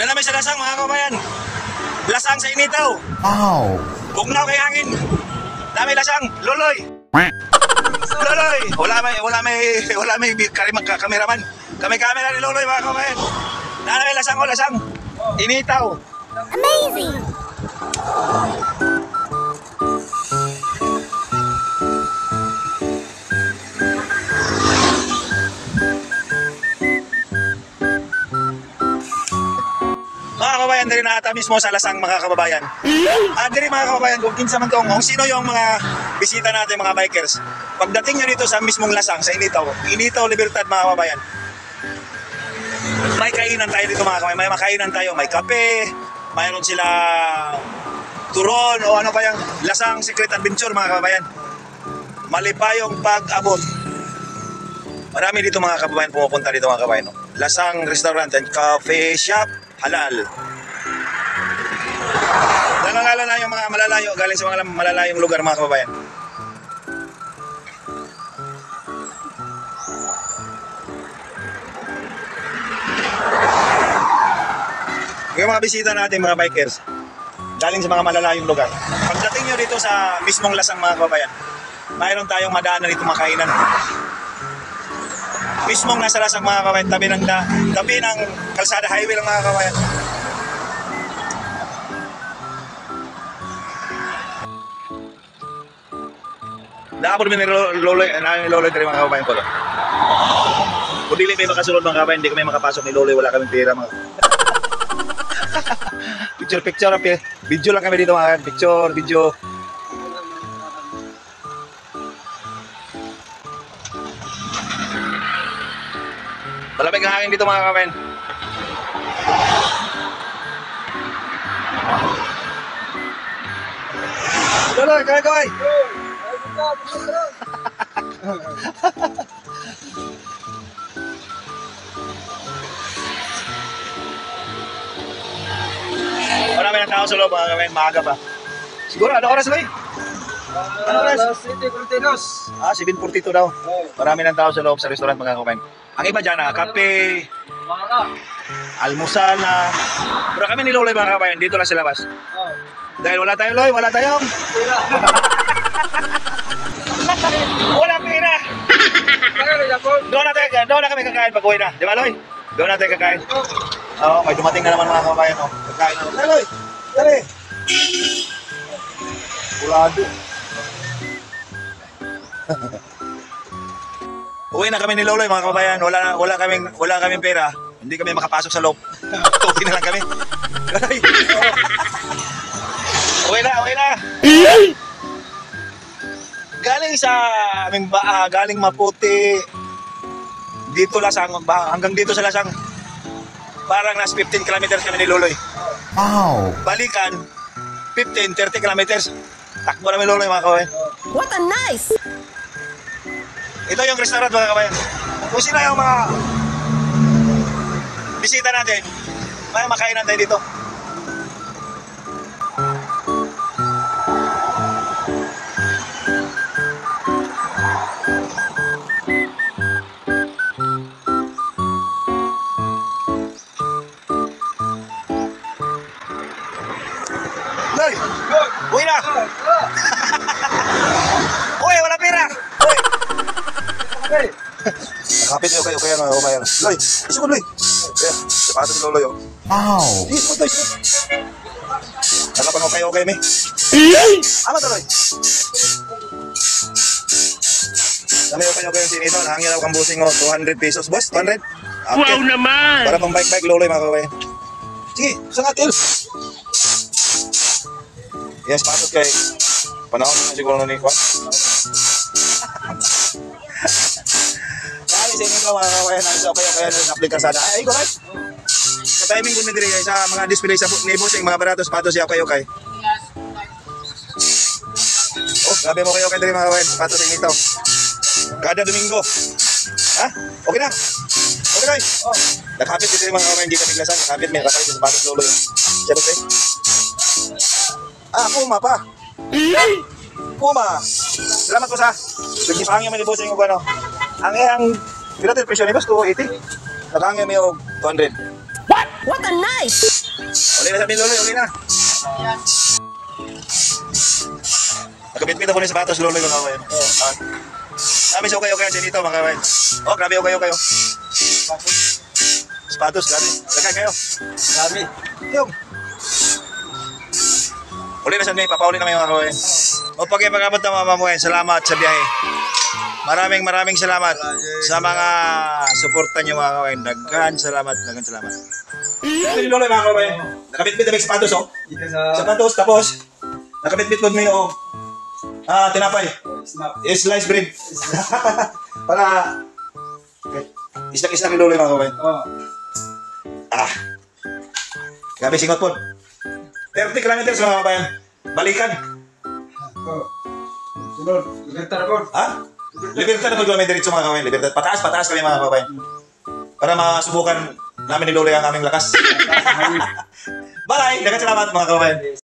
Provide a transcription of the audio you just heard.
Nalamay sa lasang mga kabayan. Lasang sa initaw. Wow. Bugnaw kay hangin. Dami lasang. Loloy. Loloy. Wala may kameraman. Kami kamera ni Loloy mga kabayan. Nalamay lasang o lasang. Initaw. Amazing. Mga kababayan, diri na ata mismo sa lasang mga kababayan. Diri mga kababayan, kung kinsa man kung sino yung mga bisita natin mga bikers. Pagdating nyo dito sa mismong lasang, sa Initaw Libertad mga kababayan. May kainan tayo dito mga kababayan, may makainan tayo, may kape, mayroon sila turon o ano pa yung lasang secret adventure mga kababayan. Malipayong pag-abot. Marami dito mga kababayan pumupunta dito mga kababayan. Lasang Restaurant and Cafe Shop Halal. Lalo na yung mga malalayo, galing sa mga malalayong lugar mga kababayan. Yung mga bisita natin mga bikers, galing sa mga malalayong lugar. Pagdating nyo dito sa mismong lasang mga kababayan, mayroon tayong madaanan dito makainan. Mismong nasa lasang mga kababayan, tabi ng kalsada highway lang mga kababayan. Naapod mo ni Loloy dari mga kababayan ko. Kung dili may makasunod mga kababayan, hindi kami makapasok ni Loloy, wala kaming pera mga picture video lang kami dito mga video. Malamig ang hangin dito mga kababayan. Loloy, kaway. Marami ng tao sa loob mga kababayan, maaga pa. Siguro, ano oras ba eh? Ano oras? 7:42 daw. Marami ng tao sa loob sa restaurant mga kababayan. Ang iba dyan kape, almusal na. Pero kami ni Loloy mga kababayan, dito lang sa labas. Dahil wala tayong Loy, wala tayong wala pera. Doon na kami kakain pag uwi na. Di ba Loy? Doon na tayo kakain. Oo, may dumating na naman mga kababayan. Kakain na naman. Loy, dali. Pulado. Uwi na kami ni Loloy mga kababayan. Wala kaming pera. Hindi kami makapasok sa loob. Uwi na lang kami. Uwi na. Galing sa aming galing Maputi. Dito lasang hanggang dito sa lasang. Parang nas 15 kilometers kami ni Loloy. Wow. Balikan 30 kilometers. Takbo namin Loloy mga kababayan. What a nice. Ito yung restaurant mga kabayan. Kung sino yung mga bisita natin, may makainan tayo dito. Loy! Uwi na! Uy, wala pera! Uy! Nakapit nyo kayo mga kabayan. Loy, isukod Loy. Ayan, sapatos ni Loloy. Wow. Isukod Loy. Nakapang okay mi. Ama to Loy. Dami okay sinito. Nahangin ako kang busing mo. 200 pesos. Boss, 200? Okay. Wow naman! Para pang bike Loloy mga kabayan. Sige, sangatil. Yes, sapatos kay panahon na siguro na ni Kwan. Sa inyo mga kabayan, sa kaya sa aplikasada. Ay, ikaw guys. Sa timing ko nidiri sa mga display sa nebo sa mga baratos patos siya kayo kay. Oh, grabe mo kayo kay diri mga kabayan, patos sa inyo. Kada Domingo. Ha? Okay na. Okay na. Oh. Nakapit dito mga kabayan, hindi ka biglasan. Nakapit may kapit sa patos Loloy. Siyempre. Puma pa. Puma. Salamat po sa. Pagkipangyo man ibo sa inyo ano. Ang Pila tayo presyo ni Boss? 280? Nakangya may 200. What a nice. nice. Uli na sa amin, Loloy. Uli na. Nakabit-bit ako ng sapatos, Loloy, mga kawayan. Sabi siya, okay dito, mga kawayan. Oh, grabe, okay. Sapatos, grabe. Lagay kayo. Dami. Yung. Uli na sa amin, papauli na mga kawayan. O pag-ipagabot ng mga mamuhay, salamat sa biyahe. Maraming salamat sa mga suporta niyo mga kawayan. Daghan salamat. Ito ni Loloy mga kawayan. Nakabit-bit na may sapatos, oh. Dito sa Sapatos, tapos nakabit-bit mo yung tinapay. snap. Slice bread. Para isang ni Loloy mga kawayan. Oh. Grabe singot po. 30 kilometers mga kawayan. Balikan. Oh. Sunod. Libertar ako. Ha? Libertad na kami diretso mga kawayan. Libertad. Pataas kami mga kawayan. Para masubukan namin ni Loloy ang aming lakas. Bye! Dagat salamat mga kawayan.